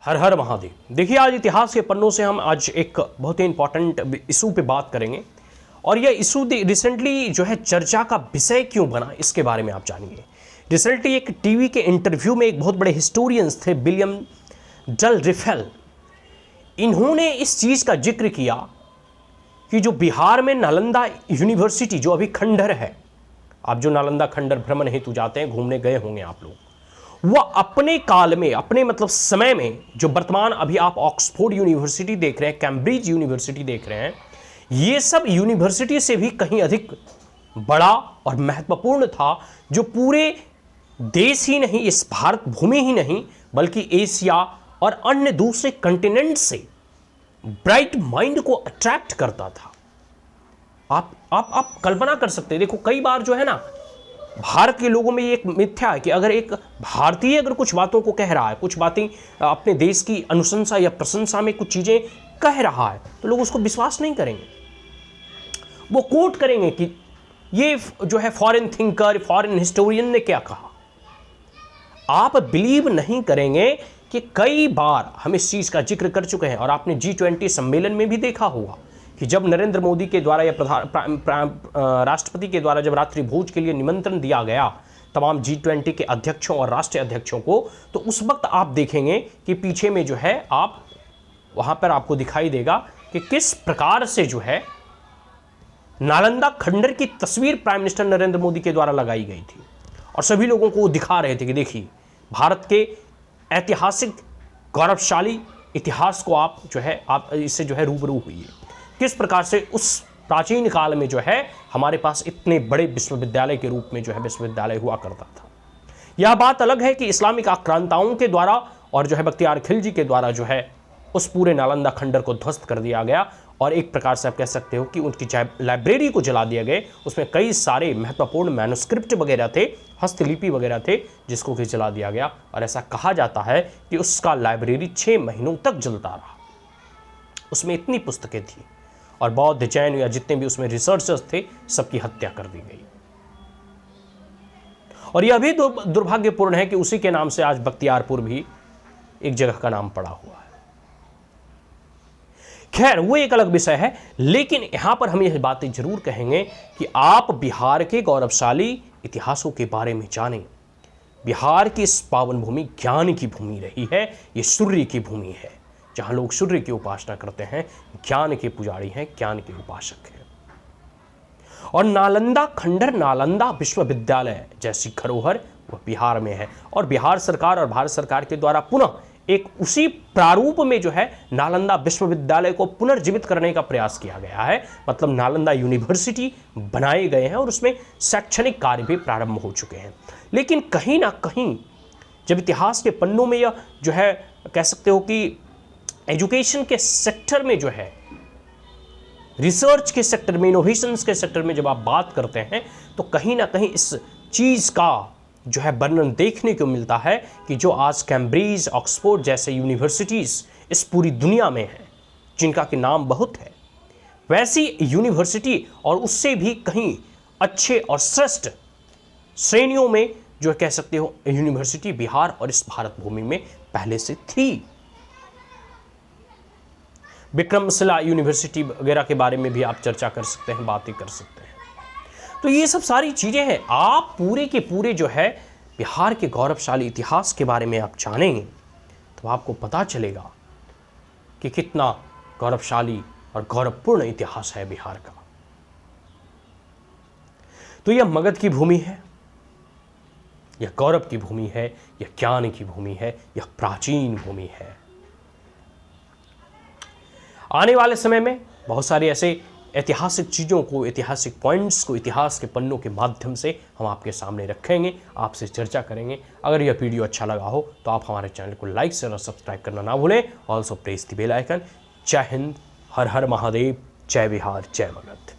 हर हर महादेव। देखिए, आज इतिहास के पन्नों से हम आज एक बहुत ही इंपॉर्टेंट इशू पे बात करेंगे और यह इशू रिसेंटली जो है चर्चा का विषय क्यों बना, इसके बारे में आप जानिए। रिसेंटली एक टीवी के इंटरव्यू में एक बहुत बड़े हिस्टोरियंस थे, विलियम डल रिफेल। इन्होंने इस चीज़ का जिक्र किया कि जो बिहार में नालंदा यूनिवर्सिटी जो अभी खंडहर है, आप जो नालंदा खंडहर भ्रमण हेतु जाते हैं, घूमने गए होंगे आप लोग, वह अपने काल में, अपने मतलब समय में, जो वर्तमान अभी आप ऑक्सफोर्ड यूनिवर्सिटी देख रहे हैं, कैम्ब्रिज यूनिवर्सिटी देख रहे हैं, ये सब यूनिवर्सिटी से भी कहीं अधिक बड़ा और महत्वपूर्ण था, जो पूरे देश ही नहीं, इस भारत भूमि ही नहीं, बल्कि एशिया और अन्य दूसरे कंटिनेंट से ब्राइट माइंड को अट्रैक्ट करता था। आप कल्पना कर सकते हैं। देखो, कई बार जो है ना, भारत के लोगों में ये एक मिथ्या है कि अगर एक भारतीय अगर कुछ बातों को कह रहा है, कुछ बातें अपने देश की अनुशंसा या प्रशंसा में कुछ चीज़ें कह रहा है, तो लोग उसको विश्वास नहीं करेंगे। वो कोट करेंगे कि ये जो है फॉरेन थिंकर, फॉरेन हिस्टोरियन ने क्या कहा। आप बिलीव नहीं करेंगे कि कई बार हम इस चीज़ का जिक्र कर चुके हैं और आपने G20 सम्मेलन में भी देखा होगा कि जब नरेंद्र मोदी के द्वारा या राष्ट्रपति के द्वारा जब रात्रि भोज के लिए निमंत्रण दिया गया तमाम G20 के अध्यक्षों और राष्ट्रीय अध्यक्षों को, तो उस वक्त आप देखेंगे कि पीछे में जो है, आप वहाँ पर आपको दिखाई देगा कि किस प्रकार से जो है नालंदा खंडहर की तस्वीर प्राइम मिनिस्टर नरेंद्र मोदी के द्वारा लगाई गई थी और सभी लोगों को दिखा रहे थे कि देखिए, भारत के ऐतिहासिक गौरवशाली इतिहास को आप जो है, आप इससे जो है रूबरू हुई है, किस प्रकार से उस प्राचीन काल में जो है हमारे पास इतने बड़े विश्वविद्यालय के रूप में जो है विश्वविद्यालय हुआ करता था। यह बात अलग है कि इस्लामिक आक्रांताओं के द्वारा और जो है बख्तियार खिलजी के द्वारा जो है उस पूरे नालंदा खंडहर को ध्वस्त कर दिया गया और एक प्रकार से आप कह सकते हो कि उनकी लाइब्रेरी को जला दिया गया। उसमें कई सारे महत्वपूर्ण मैन्युस्क्रिप्ट वगैरह थे, हस्तलिपि वगैरह थे, जिसको कि जला दिया गया और ऐसा कहा जाता है कि उसका लाइब्रेरी 6 महीनों तक जलता रहा। उसमें इतनी पुस्तकें थी और बौद्ध, जैन या जितने भी उसमें रिसर्चर्स थे, सबकी हत्या कर दी गई। और यह भी दुर्भाग्यपूर्ण है कि उसी के नाम से आज बख्तियारपुर भी एक जगह का नाम पड़ा हुआ है। खैर, वो एक अलग विषय है, लेकिन यहां पर हम यह बातें जरूर कहेंगे कि आप बिहार के गौरवशाली इतिहासों के बारे में जानें। बिहार की इस पावन भूमि ज्ञान की भूमि रही है, ये सूर्य की भूमि है, जहां लोग सूर्य की उपासना करते हैं, ज्ञान के पुजारी हैं, ज्ञान के उपासक हैं। और नालंदा खंडहर, नालंदा विश्वविद्यालय जैसी धरोहर वह बिहार में है और बिहार सरकार और भारत सरकार के द्वारा पुनः एक उसी प्रारूप में जो है नालंदा विश्वविद्यालय को पुनर्जीवित करने का प्रयास किया गया है। मतलब नालंदा यूनिवर्सिटी बनाए गए हैं और उसमें शैक्षणिक कार्य भी प्रारंभ हो चुके हैं। लेकिन कहीं ना कहीं जब इतिहास के पन्नों में यह जो है कह सकते हो कि एजुकेशन के सेक्टर में जो है, रिसर्च के सेक्टर में, इनोवेशंस के सेक्टर में जब आप बात करते हैं, तो कहीं ना कहीं इस चीज़ का जो है वर्णन देखने को मिलता है कि जो आज कैम्ब्रिज, ऑक्सफोर्ड जैसे यूनिवर्सिटीज़ इस पूरी दुनिया में हैं, जिनका कि नाम बहुत है, वैसी यूनिवर्सिटी और उससे भी कहीं अच्छे और श्रेष्ठ श्रेणियों में जो कह सकते हो यूनिवर्सिटी बिहार और इस भारत भूमि में पहले से थी। विक्रमशिला यूनिवर्सिटी वगैरह के बारे में भी आप चर्चा कर सकते हैं, बातें कर सकते हैं। तो ये सब सारी चीज़ें हैं। आप पूरे के पूरे जो है बिहार के गौरवशाली इतिहास के बारे में आप जानेंगे तो आपको पता चलेगा कि कितना गौरवशाली और गौरवपूर्ण इतिहास है बिहार का। तो यह मगध की भूमि है, यह गौरव की भूमि है, यह ज्ञान की भूमि है, यह प्राचीन भूमि है। आने वाले समय में बहुत सारे ऐसे ऐतिहासिक चीज़ों को, ऐतिहासिक पॉइंट्स को इतिहास के पन्नों के माध्यम से हम आपके सामने रखेंगे, आपसे चर्चा करेंगे। अगर यह वीडियो अच्छा लगा हो तो आप हमारे चैनल को लाइक, शेयर और सब्सक्राइब करना ना भूलें। Also press the bell icon. जय हिंद, हर हर महादेव, जय बिहार, जय मगध।